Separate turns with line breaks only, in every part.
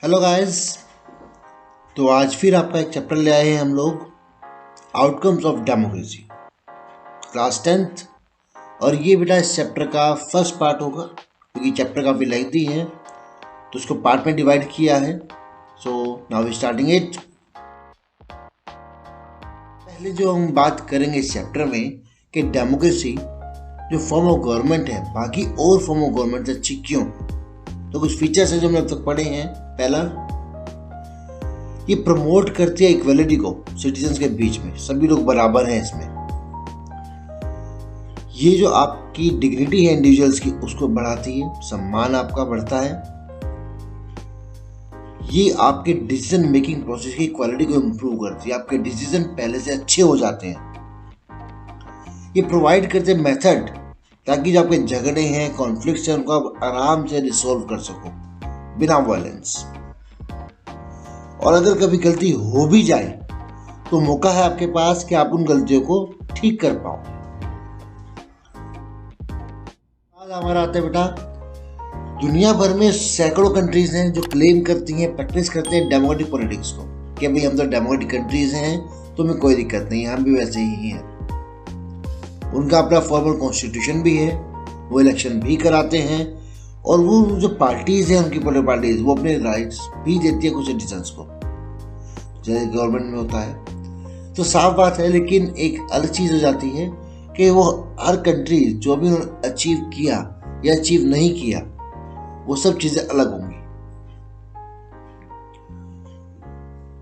Hello guys. तो आज फिर आपका एक चैप्टर ले आए हैं हम लोग, outcomes of democracy, class 10th। और ये बेटा इस चैप्टर का फर्स्ट पार्ट होगा, क्योंकि चैप्टर काफ़ी लेंथी है तो उसको पार्ट में डिवाइड किया है। So now we starting it. पहले जो हम बात करेंगे इस चैप्टर में कि डेमोक्रेसी जो फॉर्म ऑफ गवर्नमेंट है बाकी और फॉर्म ऑफ गवर्नमेंट से अच्छी क्यों। तो कुछ फीचर्स हैं जो हमने अब तक पढ़े हैं। पहला, ये प्रमोट करती है इक्वलिटी को सिटीजन्स के बीच में, सभी लोग बराबर हैं इसमें। ये जो आपकी डिग्निटी है इंडिविजुअल्स की उसको बढ़ाती है, सम्मान आपका बढ़ता है। ये आपके डिसीजन मेकिंग प्रोसेस की क्वालिटी को इम्प्रूव करती है, आपके डिसीजन पहले से अच्छे हो जाते हैं। ये प्रोवाइड करते हैं मेथड ताकि जो आपके झगड़े हैं, कॉन्फ्लिक्ट्स हैं, उनको आप आराम से रिसोल्व कर सको बिना वायलेंस। और अगर कभी गलती हो भी जाए तो मौका है आपके पास कि आप उन गलतियों को ठीक कर पाओ। आज हमारा आता है बेटा, दुनिया भर में सैकड़ों कंट्रीज हैं जो क्लेम करती हैं, प्रैक्टिस करते हैं डेमोक्रेटिक पॉलिटिक्स को, कि भाई हम तो डेमोक्रेटिक कंट्रीज हैं, तुम्हें कोई दिक्कत नहीं, हम भी वैसे ही हैं। उनका अपना फॉर्मल कॉन्स्टिट्यूशन भी है, वो इलेक्शन भी कराते हैं, और वो जो पार्टीज हैं उनकी पॉलिटिकल पार्टीज वो अपने राइट्स भी देती है कुछ सिटीजन्स को, जैसे गवर्नमेंट में होता है। तो साफ बात है, लेकिन एक अलग चीज हो जाती है कि वो हर कंट्री जो भी उन्होंने अचीव किया या अचीव नहीं किया वो सब चीजें अलग होंगी।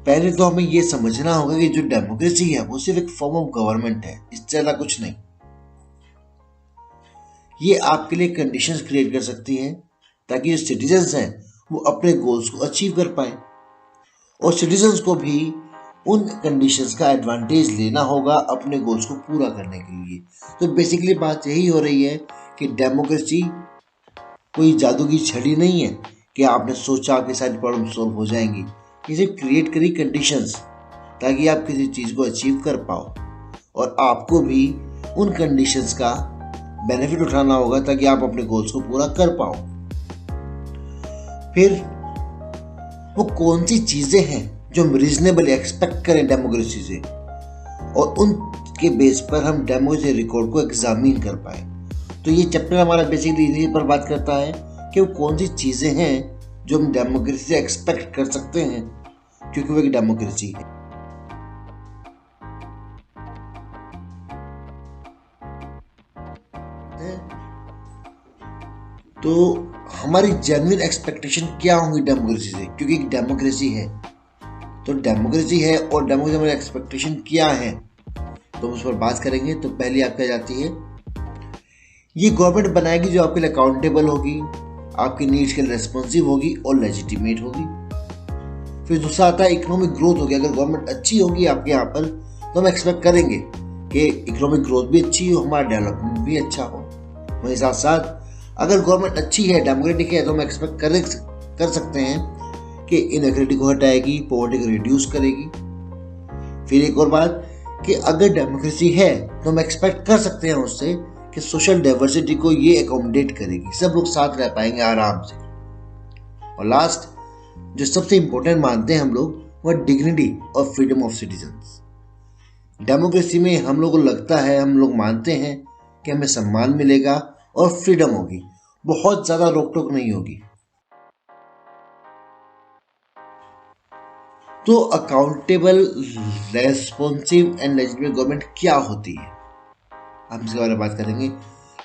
पहले तो हमें ये समझना होगा कि जो डेमोक्रेसी है वो सिर्फ एक फॉर्म ऑफ गवर्नमेंट है, इससे ज्यादा कुछ नहीं। ये आपके लिए कंडीशंस क्रिएट कर सकती है ताकि जो सिटीजन्स हैं वो अपने गोल्स को अचीव कर पाए, और सिटीजन्स को भी उन कंडीशंस का एडवांटेज लेना होगा अपने गोल्स को पूरा करने के लिए। तो बेसिकली बात यही हो रही है कि डेमोक्रेसी कोई जादू की छड़ी नहीं है कि आपने सोचा आपकी सारी प्रॉब्लम सॉल्व हो जाएंगी। ये सिर्फ क्रिएट करी कंडीशंस ताकि आप किसी चीज़ को अचीव कर पाओ, और आपको भी उन कंडीशंस का बेनिफिट उठाना होगा ताकि आप अपने गोल्स को पूरा कर पाओ। फिर वो कौन सी चीजें हैं जो हम रीजनेबली एक्सपेक्ट करें डेमोक्रेसी से, और उनके बेस पर हम डेमोक्रेसी रिकॉर्ड को एग्जामिन कर पाए। तो ये चैप्टर हमारा बेसिकली इसी पर बात करता है कि वो कौन सी चीजें हैं जो हम डेमोक्रेसी से एक्सपेक्ट कर सकते हैं, क्योंकि वो एक डेमोक्रेसी है। तो हमारी जेन्युइन एक्सपेक्टेशन क्या होंगी डेमोक्रेसी से, क्योंकि एक डेमोक्रेसी है। तो डेमोक्रेसी है और डेमोक्रेसी हमारी एक्सपेक्टेशन क्या है तो उस पर बात करेंगे। तो पहली आपकी जाती है, ये गवर्नमेंट बनाएगी जो आपके लिए अकाउंटेबल होगी, आपकी नीड्स के लिए रेस्पॉन्सिव होगी और लेजिटिमेट होगी। फिर दूसरा आता है इकोनॉमिक ग्रोथ होगी। अगर गवर्नमेंट अच्छी होगी आपके यहाँ पर तो हम एक्सपेक्ट करेंगे कि इकोनॉमिक ग्रोथ भी अच्छी हो, हमारा डेवलपमेंट भी अच्छा हो। वहीं साथ साथ अगर गवर्नमेंट अच्छी है, डेमोक्रेटिक है, तो हम एक्सपेक्ट कर सकते हैं कि इनइक्वालिटी को हटाएगी, पॉवर्टी को रिड्यूस करेगी। फिर एक और बात कि अगर डेमोक्रेसी है तो हम एक्सपेक्ट कर सकते हैं उससे कि सोशल डाइवर्सिटी को ये एकोमोडेट करेगी, सब लोग साथ रह पाएंगे आराम से। और लास्ट जो सबसे इंपॉर्टेंट मानते हैं हम लोग, वह डिग्निटी और फ्रीडम ऑफ सिटीजन्स। डेमोक्रेसी में हम लोग को लगता है, हम लोग मानते हैं कि हमें सम्मान मिलेगा और फ्रीडम होगी, बहुत ज्यादा रोक टोक नहीं होगी। तो accountable, responsive and legitimate government क्या होती है, हम इसके बारे में बात करेंगे।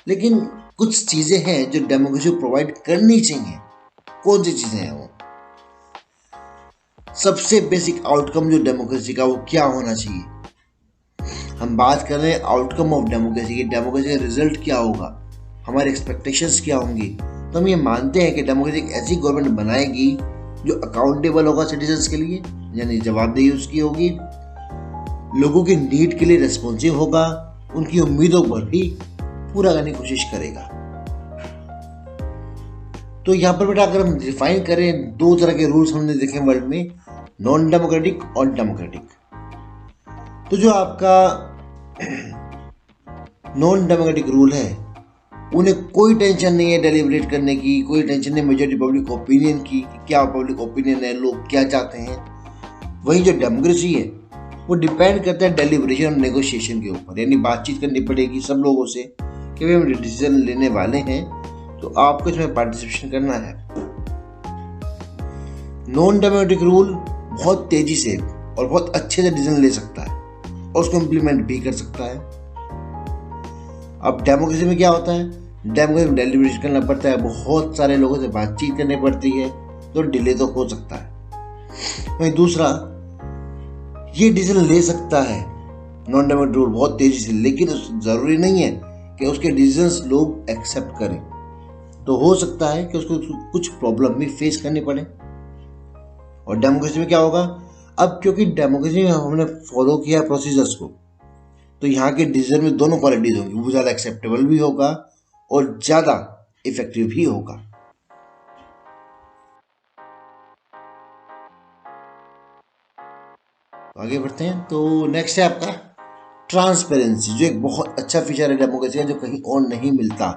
लेकिन कुछ चीजें हैं जो डेमोक्रेसी को प्रोवाइड करनी चाहिए। कौन सी चीजें हैं वो? सबसे बेसिक आउटकम जो डेमोक्रेसी का वो क्या होना चाहिए। हम बात कर रहे हैं आउटकम ऑफ डेमोक्रेसी की, डेमोक्रेसी का रिजल्ट क्या होगा, हमारी एक्सपेक्टेशंस क्या होंगी। तो हम ये मानते हैं कि डेमोक्रेसी एक ऐसी गवर्नमेंट बनाएगी जो अकाउंटेबल होगा सिटीजन्स के लिए, यानी जवाबदेही उसकी होगी, लोगों की नीड के लिए रेस्पॉन्सिव होगा, उनकी उम्मीदों पर भी पूरा करने की कोशिश करेगा। तो यहाँ पर बेटा अगर हम डिफाइन करें, दो तरह के रूल्स हमने देखे वर्ल्ड में, नॉन डेमोक्रेटिक और डेमोक्रेटिक। तो जो आपका नॉन डेमोक्रेटिक रूल है उन्हें कोई टेंशन नहीं है डेलिब्रेट करने की, कोई टेंशन नहीं मेजॉरिटी पब्लिक ओपिनियन की कि क्या पब्लिक ओपिनियन है, लोग क्या चाहते हैं। वही जो डेमोक्रेसी है वो डिपेंड करता है डेलिब्रेशन और नेगोशिएशन के ऊपर, यानी बातचीत करनी पड़ेगी सब लोगों से कि भाई हम डिसीजन लेने वाले हैं तो आपको इसमें पार्टिसिपेशन करना है। नॉन डेमोक्रेटिक रूल बहुत तेजी से और बहुत अच्छे से डिसीजन ले सकता है और उसको इम्प्लीमेंट भी कर सकता है। अब डेमोक्रेसी में क्या होता है, डेमोक्रेसी में डेलिब्रेशन करना पड़ता है, बहुत सारे लोगों से बातचीत करनी पड़ती है, तो डिले तो हो सकता है। वहीं दूसरा, ये डिसीजन ले सकता है नॉन डेमोक्रेटिक रूल बहुत तेजी से, लेकिन जरूरी नहीं है कि उसके डिसीजंस लोग एक्सेप्ट करें, तो हो सकता है कि उसको कुछ प्रॉब्लम भी फेस करनी पड़े। और डेमोक्रेसी में क्या होगा, अब क्योंकि डेमोक्रेसी में हमने फॉलो किया प्रोसीजर्स को, तो यहाँ के डिसीजन में दोनों क्वालिटीज होंगी, वो ज़्यादा एक्सेप्टेबल भी होगा और ज़्यादा इफेक्टिव भी होगा। आगे बढ़ते हैं। तो नेक्स्ट है आपका ट्रांसपेरेंसी, जो एक बहुत अच्छा फीचर है डेमोक्रेसी का, जो कहीं और नहीं मिलता।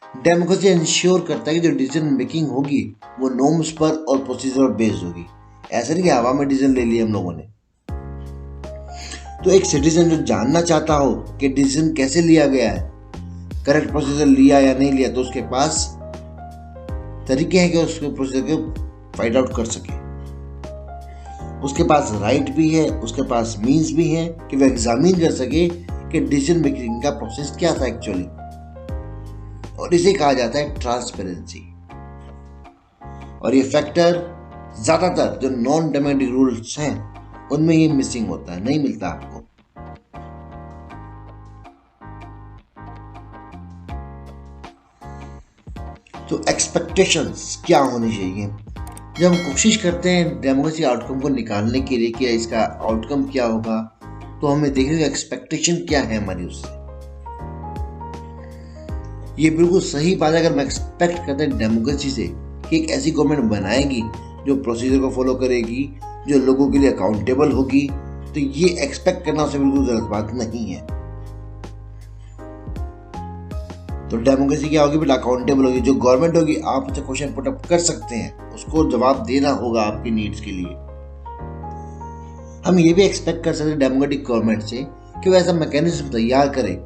डेमोक्रेसी इंश्योर करता है कि जो डिसीजन मेकिंग होगी वो नॉर्म्स पर और प्रोसीजर पर बेस्ड होगी। ऐसा नहीं कि हवा में डिसीजन ले लिया हम लोगों ने। तो एक सिटीजन जो जानना चाहता हो कि डिसीजन कैसे लिया गया है, करेक्ट प्रोसीजर लिया या नहीं लिया, तो उसके पास तरीके हैं कि उसके प्रोसीजर को फाइंड आउट कर सके। उसके पास राइट भी है, उसके पास मीन्स भी है कि वह एग्जामिन कर सके कि डिसीजन मेकिंग का प्रोसेस क्या था एक्चुअली, और इसे कहा जाता है ट्रांसपेरेंसी। और ये फैक्टर ज्यादातर जो नॉन डेमोक्रेटिक रूल्स हैं उनमें ये मिसिंग होता है, नहीं मिलता आपको। तो एक्सपेक्टेशंस क्या होनी चाहिए जब हम कोशिश करते हैं डेमोक्रेसी आउटकम को निकालने के लिए कि इसका आउटकम क्या होगा, तो हमें देखने का एक्सपेक्टेशन क्या है हमारी उससे। ये बिल्कुल सही बात है अगर मैं एक्सपेक्ट करते हैं डेमोक्रेसी से कि एक ऐसी गवर्नमेंट बनाएगी जो प्रोसीजर को फॉलो करेगी, जो लोगों के लिए अकाउंटेबल होगी, तो ये एक्सपेक्ट करना उससे बिल्कुल गलत बात नहीं है। तो डेमोक्रेसी क्या होगी, बिल्कुल अकाउंटेबल होगी। जो गवर्नमेंट होगी आप उससे क्वेश्चन पुट अप कर सकते हैं, उसको जवाब देना होगा आपकी नीड्स के लिए। हम ये भी एक्सपेक्ट कर सकते हैं डेमोक्रेटिक गवर्नमेंट से कि वो ऐसा मैकेनिज्म तैयार करे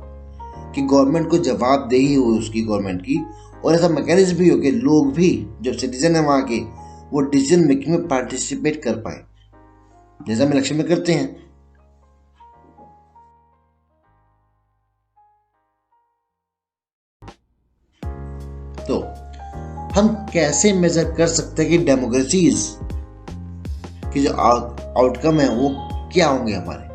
कि गवर्नमेंट को जवाबदेही हो उसकी गवर्नमेंट की, और ऐसा मैकेनिज्म भी हो कि लोग भी जो सिटीजन है वहाँ के वो डिसीजन मेकिंग में पार्टिसिपेट कर पाए, जैसा हम इलेक्शन में करते हैं। तो हम कैसे मेजर कर सकते हैं कि डेमोक्रेसीज की जो आउटकम है वो क्या होंगे, हमारे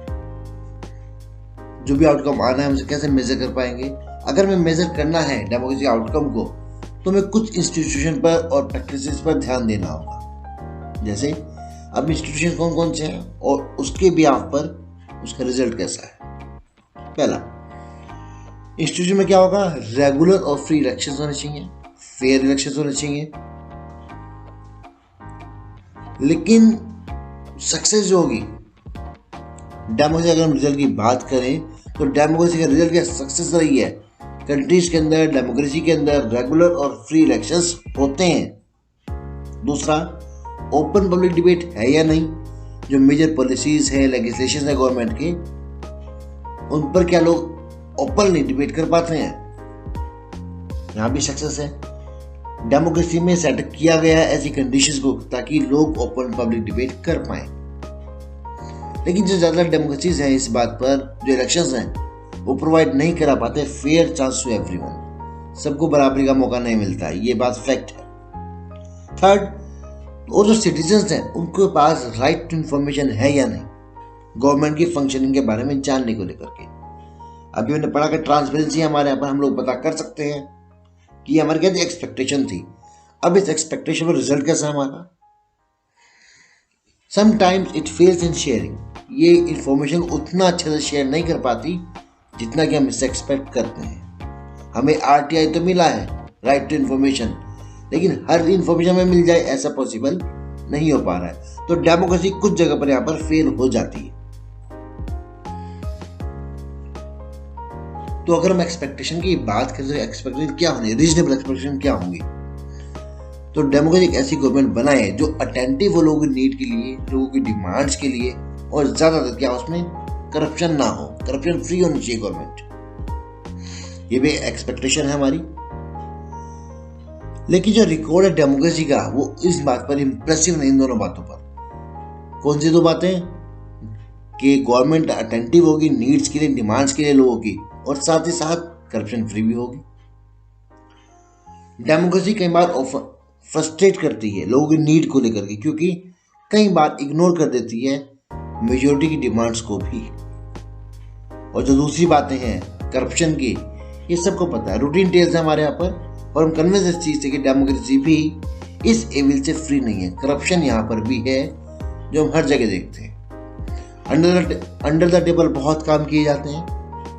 जो भी आउटकम आना है उसे कैसे मेजर कर पाएंगे। अगर हमें मेजर करना है डेमोक्रेसी आउटकम को, तो हमें कुछ इंस्टीट्यूशन पर और प्रैक्टिसेस पर ध्यान देना होगा। जैसे अब इंस्टीट्यूशन कौन कौन से हैं और उसके बिहाफ पर उसका रिजल्ट कैसा है। पहला, इंस्टीट्यूशन में क्या होगा, रेगुलर और फ्री इलेक्शन होने चाहिए, फेयर इलेक्शन होने चाहिए। लेकिन सक्सेस जो होगी डेमोक्रेसी, अगर हम रिजल्ट की बात करें तो डेमोक्रेसी का रिजल्ट क्या सक्सेस रही है, कंट्रीज के अंदर डेमोक्रेसी के अंदर रेगुलर और फ्री इलेक्शंस होते हैं। दूसरा, ओपन पब्लिक डिबेट है या नहीं, जो मेजर पॉलिसीज है, लेजिस्लेशन है गवर्नमेंट के, उन पर क्या लोग ओपनली डिबेट कर पाते हैं, यहां भी सक्सेस है। डेमोक्रेसी में सेट किया गया है ऐसी कंडीशंस को ताकि लोग ओपन पब्लिक डिबेट कर पाए। लेकिन जो ज्यादा डेमोक्रेसीज हैं इस बात पर, जो इलेक्शंस हैं वो प्रोवाइड नहीं करा पाते फेयर चांस टू एवरीवन, सबको बराबरी का मौका नहीं मिलता, ये बात फैक्ट है। थर्ड, और जो सिटीजन्स हैं उनके पास राइट टू इंफॉर्मेशन है या नहीं, गवर्नमेंट की फंक्शनिंग के बारे में जानने को लेकर के। अभी मैंने पढ़ा कि ट्रांसपेरेंसी हमारे यहाँ पर हम लोग पता कर सकते हैं कि ये हमारी क्या एक्सपेक्टेशन थी। अब इस एक्सपेक्टेशन पर रिजल्ट कैसा हमारा, sometimes it fails in sharing, ये इंफॉर्मेशन उतना अच्छे से शेयर नहीं कर पाती जितना कि हम इससे एक्सपेक्ट करते हैं। हमें आरटीआई तो मिला है, राइट टू इंफॉर्मेशन, लेकिन हर इंफॉर्मेशन में मिल जाए ऐसा पॉसिबल नहीं हो पा रहा है। तो डेमोक्रेसी कुछ जगह पर यहाँ पर फेल हो जाती है। तो अगर हम एक्सपेक्टेशन की बात करें तो एक्सपेक्टेशन क्या होनी, रीजनेबल एक्सपेक्टेशन क्या होंगी? तो डेमोक्रेसी एक ऐसी गवर्नमेंट बनाए जो अटेंटिव हो लोगों की नीड के लिए, लोगों की डिमांड्स के लिए, और ज्यादातर क्या उसमें करप्शन ना हो, करप्शन फ्री होनी चाहिए गवर्नमेंट। ये भी एक्सपेक्टेशन है हमारी। लेकिन जो रिकॉर्ड है डेमोक्रेसी का वो इस बात पर इंप्रेसिव नहीं, इन दोनों बातों पर। कौन सी दो बातें? कि गवर्नमेंट अटेंटिव होगी नीड्स के लिए, डिमांड्स के लिए लोगों की, और साथ ही साथ करप्शन फ्री भी होगी। डेमोक्रेसी कई बार फ्रस्ट्रेट करती है लोगों की नीड को लेकर के, क्योंकि कई बार इग्नोर कर देती है मेजोरिटी की डिमांड्स को भी। और जो दूसरी बातें हैं करप्शन की, ये सबको पता है, रूटीन टेल्स है हमारे यहाँ पर, और हम कन्विंस इस चीज से कि डेमोक्रेसी भी इस एविल से फ्री नहीं है। करप्शन यहाँ पर भी है जो हम हर जगह देखते हैं। अंडर द टेबल बहुत काम किए जाते हैं,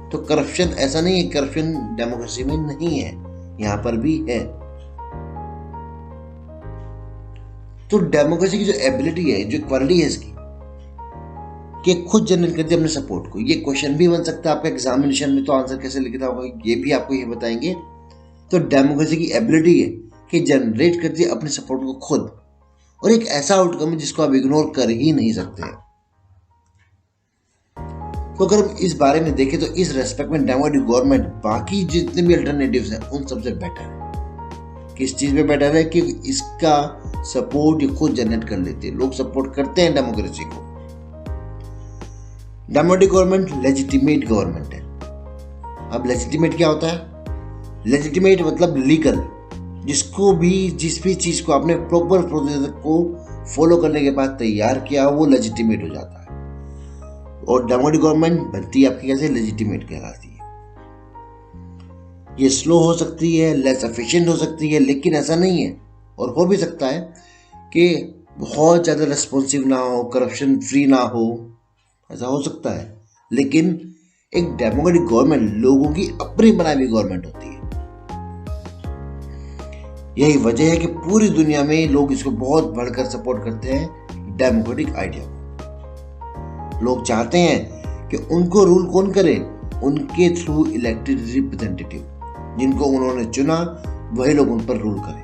तो करप्शन ऐसा नहीं है, करप्शन डेमोक्रेसी में नहीं है, यहाँ पर भी है। तो डेमोक्रेसी की जो एबिलिटी है, जो क्वालिटी है इसकी, कि खुद जनरेट करती है अपने सपोर्ट को। ये क्वेश्चन भी बन सकता है आपका एग्जामिनेशन में, तो आंसर कैसे लिखता होगा ये भी आपको ये बताएंगे। तो डेमोक्रेसी की एबिलिटी है कि जनरेट करती है अपने सपोर्ट को खुद, और एक ऐसा आउटकम है जिसको आप इग्नोर कर ही नहीं सकते। तो अगर हम इस बारे में देखें तो इस रेस्पेक्ट में डेमोक्रेटिक गवर्नमेंट बाकी जितने भी अल्टरनेटिव्स हैं उन सबसे बेटर है। किस चीज पे बेटर है? कि इसका सपोर्ट ये खुद जनरेट कर लेते हैं, लोग सपोर्ट करते हैं डेमोक्रेसी को। डेमोक्रेटिक गवर्नमेंट लेजिटिमेट गवर्नमेंट है। अब लेजिटिमेट क्या होता है? लेजिटिमेट मतलब लीगल, जिसको भी जिस भी चीज को आपने प्रॉपर प्रोसीजर को फॉलो करने के बाद तैयार किया वो लेजिटिमेट हो जाता है। और डेमोक्रेटिक गवर्नमेंट बनती है आपकी कैसे? लेजिटिमेट कहलाती है। ये स्लो हो सकती है, लेस एफिशिएंट हो सकती है, लेकिन ऐसा नहीं है, और हो भी सकता है कि बहुत ज्यादा रिस्पॉन्सिव ना हो, करप्शन फ्री ना हो, ऐसा हो सकता है। लेकिन एक डेमोक्रेटिक गवर्नमेंट लोगों की अपनी बनाई हुई गवर्नमेंट होती है। यही वजह है कि पूरी दुनिया में लोग इसको बहुत बढ़कर सपोर्ट करते हैं, डेमोक्रेटिक आइडिया को। लोग चाहते हैं कि उनको रूल कौन करे? उनके थ्रू इलेक्टेड रिप्रेजेंटेटिव, जिनको उन्होंने चुना वही लोग उन पर रूल करें।